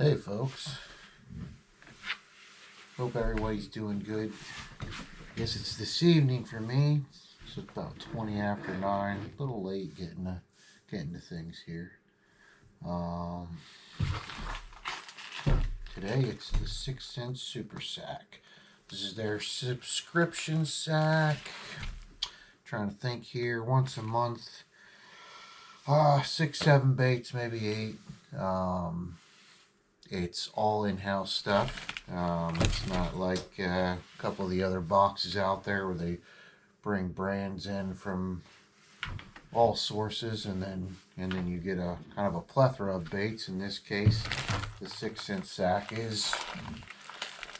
Hey folks, hope everybody's doing good. Guess it's this evening for me. It's about 20 after 9. A little late getting to things here. Um, Today it's the 6 cent super sack. This is their subscription sack. Trying to think here, once a month. 6, 7 baits, maybe 8. It's all in-house stuff. It's not like a couple of the other boxes out there where they bring brands in from all sources, and then you get a kind of a plethora of baits. In this case, the 6 cent sack is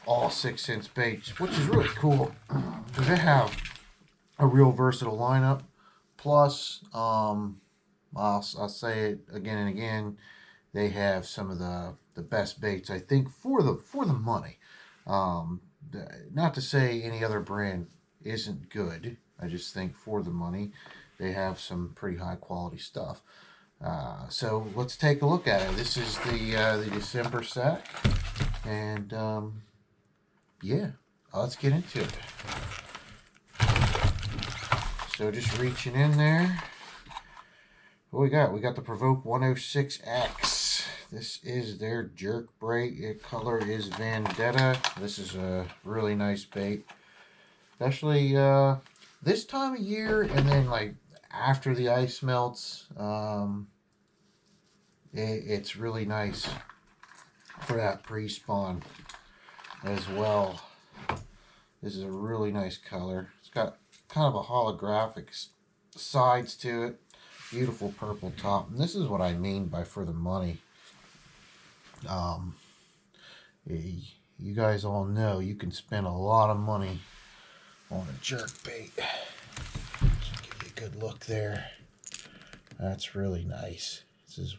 all 6 cent baits, which is really cool because they have a real versatile lineup. Plus, I'll say it again and again, they have some of the best baits, I think, for the money. Not to say any other brand isn't good. I just think for the money, they have some pretty high quality stuff. So let's take a look at it. This is the December sack, and yeah, let's get into it. So just reaching in there. What we got? We got the Provoke 106X. This is their jerk bait. The color is Vendetta. This is a really nice bait, especially this time of year, and then like after the ice melts. It's really nice for that pre-spawn as well. This is a really nice color. It's got kind of a holographic sides to it. Beautiful purple top. And this is what I mean by for the money. You guys all know you can spend a lot of money on a jerk bait. Just give you a good look there. That's really nice. This is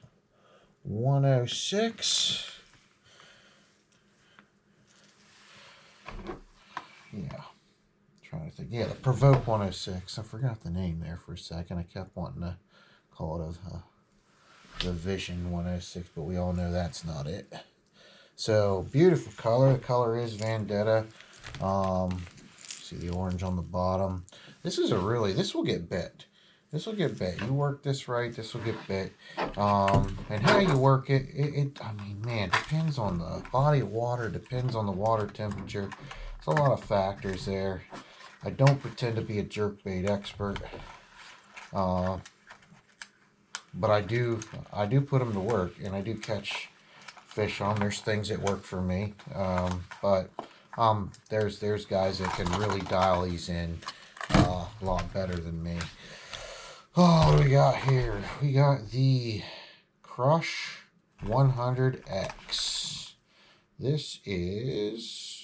106. Yeah. Trying to think. Yeah, the Provoke 106. I forgot the name there for a second. I kept wanting to call it the Vision 106, but we all know that's not it. So beautiful color. The color is Vendetta. See the orange on the bottom. This will get bit. This will get bit. You work this right, this will get bit. And how you work it, I mean, man, depends on the body of water, depends on the water temperature. There's a lot of factors there. I don't pretend to be a jerkbait expert, but I do put them to work, and I do catch fish on. There's things that work for me, but there's guys that can really dial these in a lot better than me. Oh, what do we got here? We got the Crush 100X. This is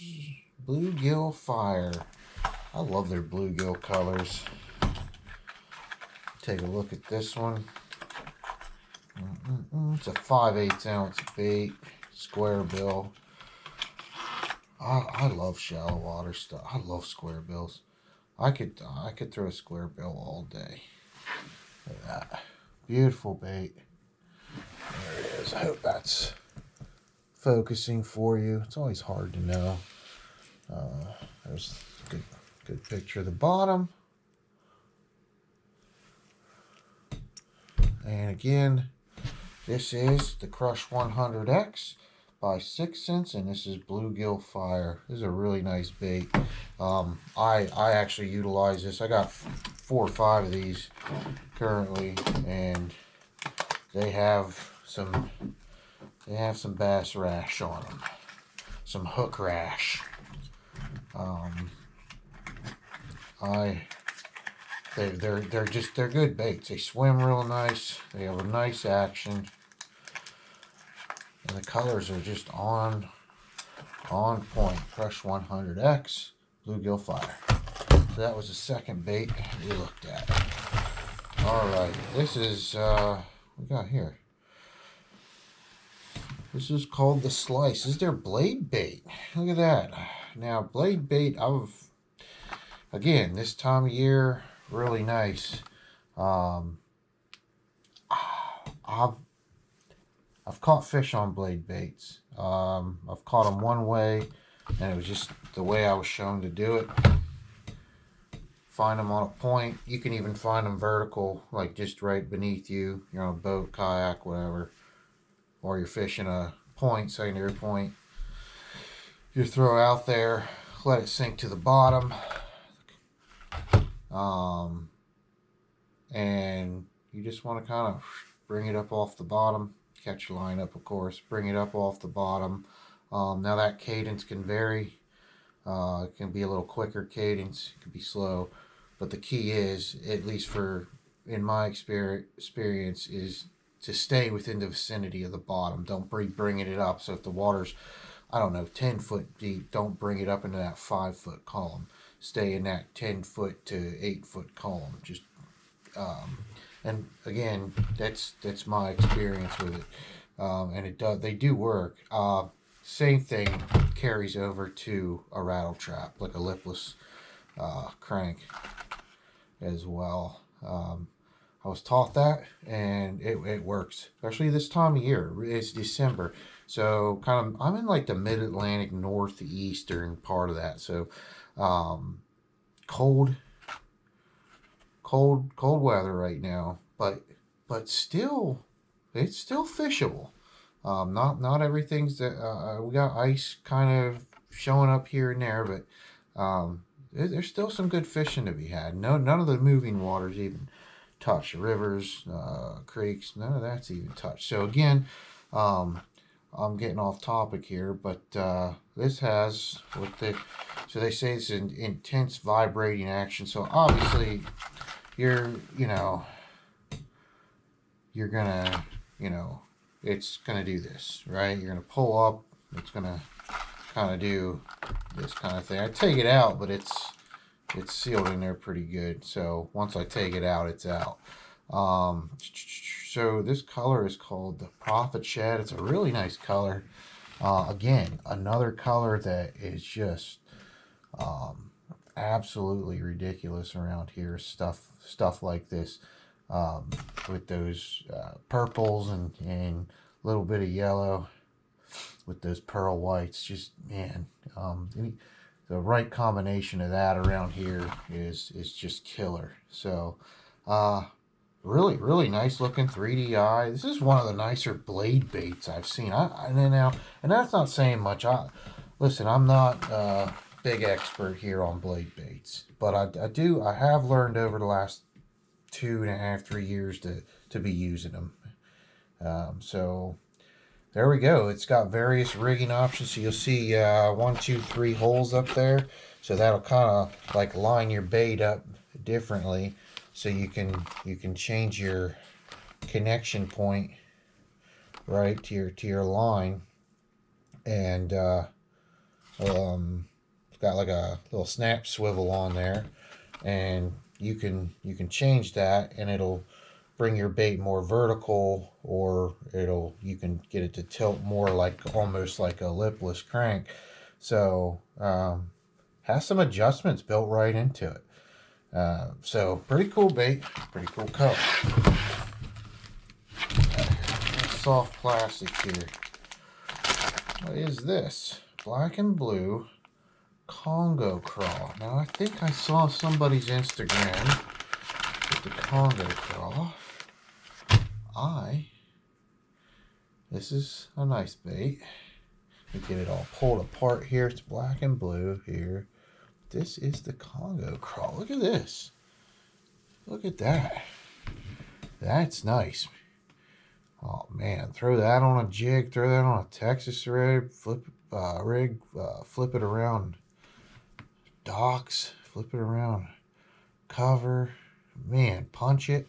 Bluegill Fire. I love their bluegill colors. Take a look at this one. It's a 5/8 ounce bait, square bill. I love shallow water stuff. I love square bills. I could throw a square bill all day. Look at that. Beautiful bait. There it is. I hope that's focusing for you. It's always hard to know. There's a good picture of the bottom. And again, this is the Crush 100X by 6 cents, and this is Bluegill Fire. This is a really nice bait. I actually utilize this. I got 4 or 5 of these currently, and they have some bass rash on them, some hook rash. They're good baits. They swim real nice. They have a nice action, and the colors are just on point. Crush 100X, Bluegill Fire. So that was the second bait we looked at. All right, this is what we got here. This is called the Slice. This is their blade bait. Look at that. Now, blade bait, again, this time of year, really nice. I've caught fish on blade baits. I've caught them one way, and it was just the way I was shown to do it. Find them on a point. You can even find them vertical, like just right beneath you. You're on a boat, kayak, whatever, or you're fishing a point, secondary point. You throw it out there, let it sink to the bottom, and you just want to kind of bring it up off the bottom. Catch your line up, of course. Bring it up off the bottom. Now that cadence can vary. It can be a little quicker cadence. It can be slow. But the key is, at least in my experience, is to stay within the vicinity of the bottom. Don't bring it up. So if the water's, I don't know, 10 foot deep, don't bring it up into that 5 foot column. Stay in that 10 foot to 8 foot column. Just and again, that's my experience with it, and they do work. Same thing carries over to a rattle trap, like a lipless crank as well. I was taught that, and it works, especially this time of year. It's December, so I'm in like the mid-Atlantic northeastern part of that, so cold weather right now, but still, it's still fishable. Not everything's that we got ice kind of showing up here and there, but there's still some good fishing to be had. None of the moving waters even touch. Rivers, creeks, none of that's even touched. So again, I'm getting off topic here, but this has so they say it's an intense vibrating action. So obviously, you're gonna, it's gonna do this, right? You're gonna pull up. It's gonna kind of do this kind of thing. I take it out, but it's sealed in there pretty good. So once I take it out, it's out. So this color is called the Prophet Shed. It's a really nice color. Again, another color that is just absolutely ridiculous around here. Stuff like this, with those purples and a little bit of yellow with those pearl whites. Just, man, the right combination of that around here is just killer. So really, really nice looking 3D eye. This is one of the nicer blade baits I've seen. And that's not saying much. Listen, I'm not a big expert here on blade baits, but I have learned over the last 2.5, 3 years to be using them. So there we go. It's got various rigging options. So you'll see 1, 2, 3 holes up there. So that'll kind of like line your bait up differently. So you can change your connection point right to your line, and it's got like a little snap swivel on there, and you can change that, and it'll bring your bait more vertical, or you can get it to tilt more like almost like a lipless crank. So has some adjustments built right into it. So pretty cool bait, pretty cool color. Soft plastic here. What is this? Black and blue Congo craw. Now I think I saw somebody's Instagram with the Congo craw. This is a nice bait. We get it all pulled apart here. It's black and blue here. This is the Congo craw. Look at this. Look at that. That's nice. Oh man, throw that on a jig, throw that on a Texas rig, flip it around docks, flip it around cover. Man, punch it.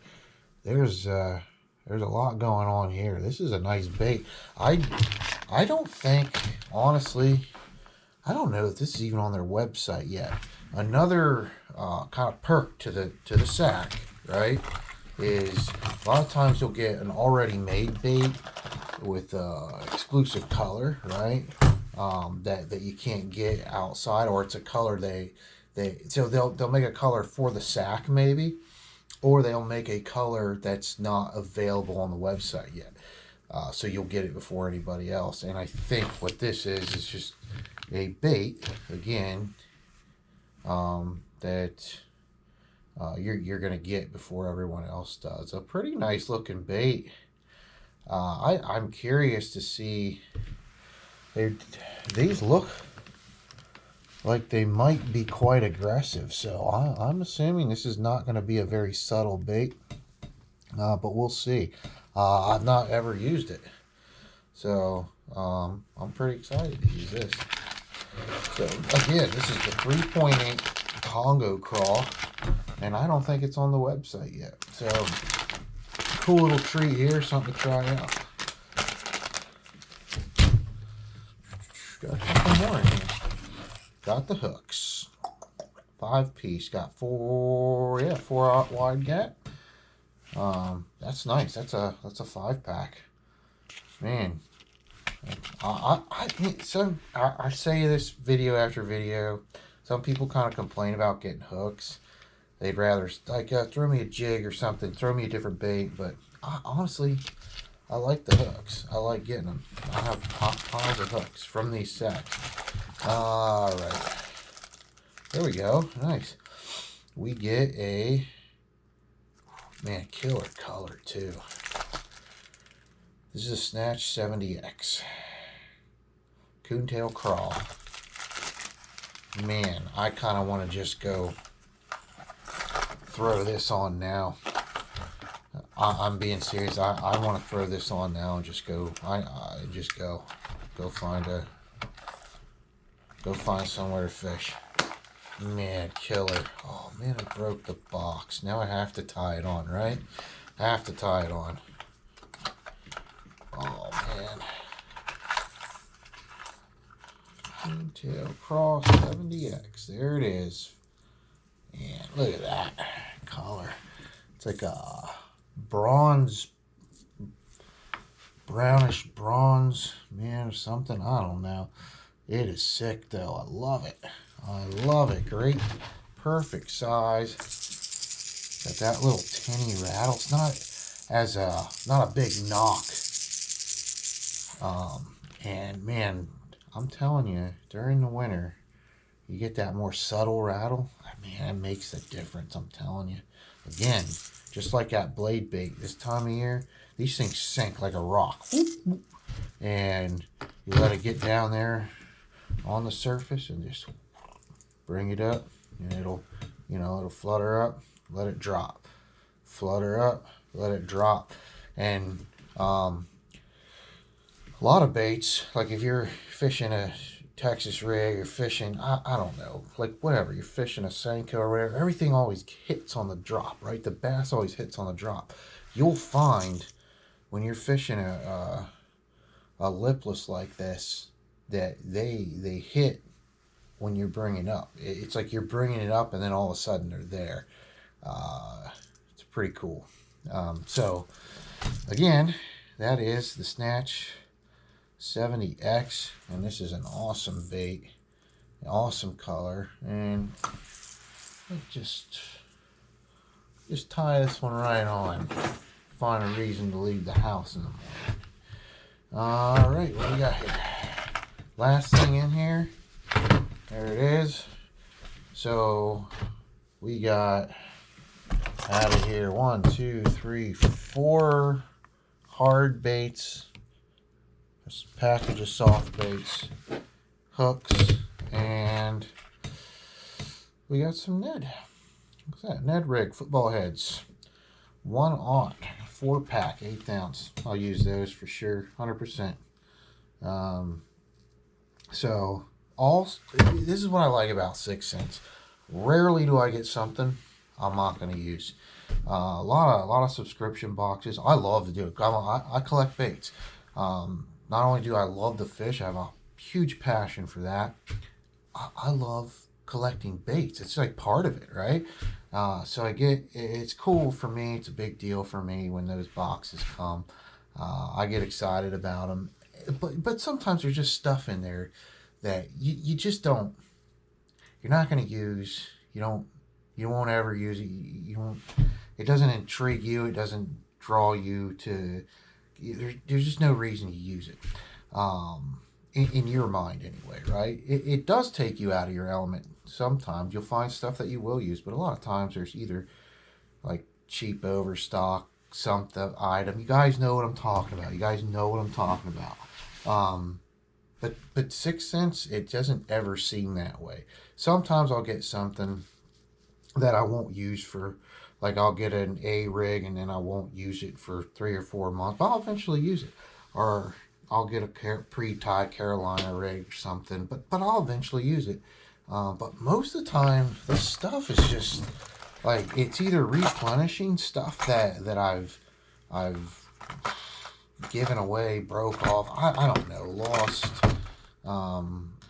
There's a lot going on here. This is a nice bait. I don't think, honestly, I don't know if this is even on their website yet. Another kind of perk to the sack, right, is a lot of times you'll get an already made bait with exclusive color, right, that you can't get outside, or it's a color so they'll make a color for the sack maybe, or they'll make a color that's not available on the website yet. So you'll get it before anybody else. And I think what this is just a bait, again, that you're going to get before everyone else does. A pretty nice looking bait. I'm curious to see, these look like they might be quite aggressive. So I'm assuming this is not going to be a very subtle bait, but we'll see. I've not ever used it. So I'm pretty excited to use this. So again, this is the 3.8 Congo Craw, and I don't think it's on the website yet. So cool little treat here, something to try out. Got something more in here. Got the hooks. 5-piece. Got four wide gap. That's nice. That's a 5-pack. Man, I say this video after video. Some people kind of complain about getting hooks. They'd rather throw me a jig or something, throw me a different bait. But honestly, I like the hooks. I like getting them. I have piles of hooks from these sets. All right, there we go. Nice. We get a killer color too. This is a Snatch 70X. Coontail Craw. Man, I kind of want to just go throw this on now. I'm being serious. I want to throw this on now and just go. Just go find somewhere to fish. Man, killer. Oh man, I broke the box. Now I have to tie it on, right? I have to tie it on. Oh man. Coontail Craw 70X. There it is. And look at that color. It's like a brownish bronze, man, or something. I don't know. It is sick though. I love it. I love it. Great, perfect size. Got that little tinny rattle. It's not a big knock. And man, I'm telling you, during the winter, you get that more subtle rattle. Man, it makes a difference. I'm telling you. Again, just like that blade bait, this time of year, these things sink like a rock. And you let it get down there on the surface and just bring it up, and it'll flutter up, let it drop, flutter up, let it drop. And a lot of baits, like if you're fishing a Texas rig, you're fishing, I don't know, like whatever, you're fishing a Senko or whatever, everything always hits on the drop, right? The bass always hits on the drop. You'll find when you're fishing a lipless like this that they hit when you're bringing up. It's like you're bringing it up and then all of a sudden they're there. It's pretty cool. So again, that is the Snatch 70X, and this is an awesome bait, an awesome color. And just tie this one right on. Find a reason to leave the house in the morning. All right, what do we got here? Last thing in here. There it is. So we got out of here 1, 2, 3, 4 hard baits, a package of soft baits, hooks, and we got some Ned. What's that? Ned rig football heads. 1/0 4-pack, 1/8 ounce. I'll use those for sure, 100%. So this is what I like about 6 cents. Rarely do I get something I'm not going to use. A lot of subscription boxes. I love to do it. I collect baits. Not only do I love the fish, I have a huge passion for that. I love collecting baits. It's like part of it, right? So it's cool for me. It's a big deal for me when those boxes come. I get excited about them. But sometimes there's just stuff in there that you just don't, you're not going to use. You won't ever use it. It doesn't intrigue you. It doesn't draw you to there's just no reason to use it. In your mind anyway, right? It does take you out of your element. Sometimes you'll find stuff that you will use, but a lot of times there's either like cheap overstock something item. You guys know what I'm talking about. You guys know what I'm talking about. But 6 cents, it doesn't ever seem that way. Sometimes I'll get something that I won't use for, like I'll get an A rig and then I won't use it for 3 or 4 months, but I'll eventually use it. Or I'll get a pre-tied Carolina rig or something, but I'll eventually use it. But most of the time, this stuff is just like it's either replenishing stuff that I've given away, broke off. I don't know, lost,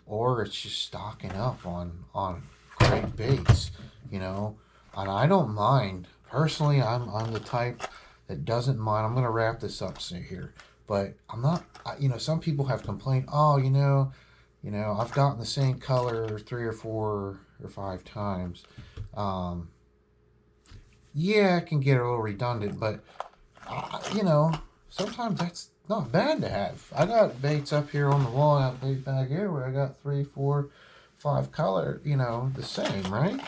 or it's just stocking up on great baits, you know. And I don't mind personally. I'm the type that doesn't mind. I'm gonna wrap this up here, but I'm not. You know, some people have complained. Oh, I've gotten the same color 3 or 4 or 5 times. Um, yeah, it can get a little redundant, but sometimes that's not bad to have. I got baits up here on the wall, I got bait back here where I got 3, 4, 5 color, the same, right?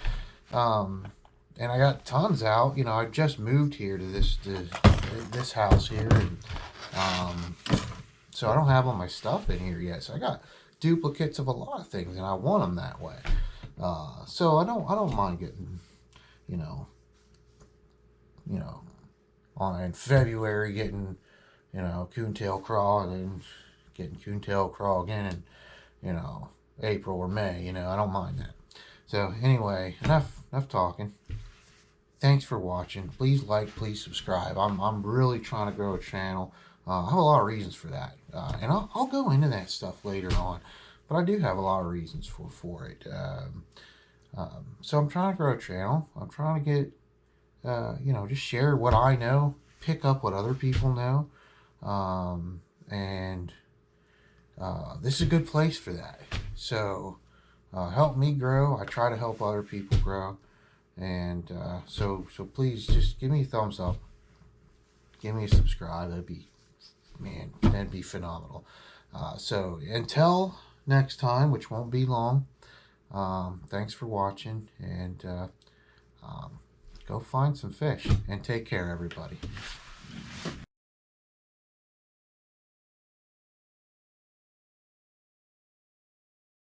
And I got tons out. I just moved here to this house here, and so I don't have all my stuff in here yet. So I got duplicates of a lot of things, and I want them that way. So I don't mind getting, you know, on in February getting, coontail craw, and then getting coontail craw again in, April or May. I don't mind that. So anyway, enough talking. Thanks for watching. Please like, please subscribe. I'm really trying to grow a channel. I have a lot of reasons for that, and I'll go into that stuff later on. But I do have a lot of reasons for it. So I'm trying to grow a channel. I'm trying to get, just share what I know, pick up what other people know, and this is a good place for that. So help me grow. I try to help other people grow, and so please just give me a thumbs up, give me a subscribe. That'd be phenomenal. So until next time, which won't be long. Thanks for watching, and go find some fish, and take care, everybody.